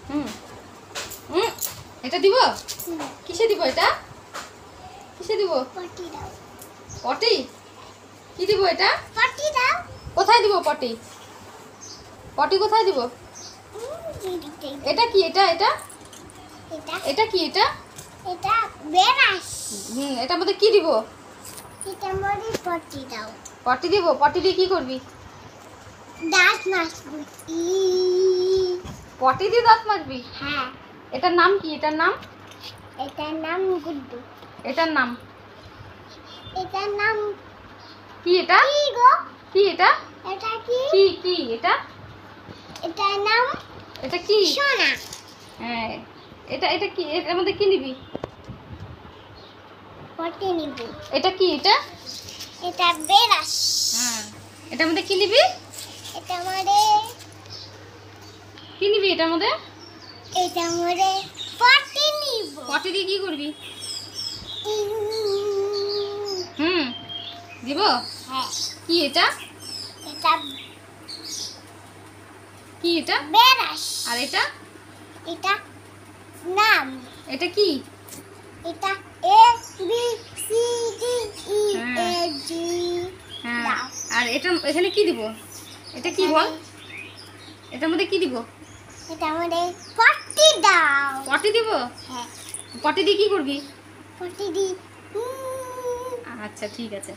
হুম হুম এটা দিব? কিসে দিব এটা? কিসে দিব? পটি দাও। পটি? কি দিব এটা? পটি দাও। কোথায় দিব পটি? পটি কোথায় দিব? এটা কি? এটা এটা এটা এটা কি? এটা এটা বেরাস। এটার মধ্যে কি দিব? এটা মরে পটি দাও। পটি দিব? পটি দিয়ে কি করবি? দাঁত মাজবি। পটি দিয়ে দাঁত মাজবি? হ্যাঁ। এটার নাম কি? এটার নাম? এটার নাম গুড্ডু। এটার নাম এটার নাম কি? এটা কি গো? কি? এটা এটা কি? কি কি? এটা এটার নাম এটা কি? সোনা। হ্যাঁ, এটা এটা কি? এটার মধ্যে কি নিবি? পটি নিব। এটা কি? এটা এটা বেরাস। হ্যাঁ, এটার মধ্যে কি নিবি? এটা মরে কি নিবি এটার মধ্যে? এটা মরে পটি নিব। পটি দিয়ে কি করবি? দিব? হ্যাঁ। কি এটা? এটা কি এটা? বেরাস। আর এটা? এটা নাম। এটা কি? এটা A B C D E এ জি। হ্যাঁ, আর এটা এখানে কি দিব? এটা কি বল? এটার মধ্যে কি দিব? এটা মরে পটি দাও। পটি দিব? হ্যাঁ। পটি দিয়ে কি করবি? পটি দি। আচ্ছা, ঠিক আছে।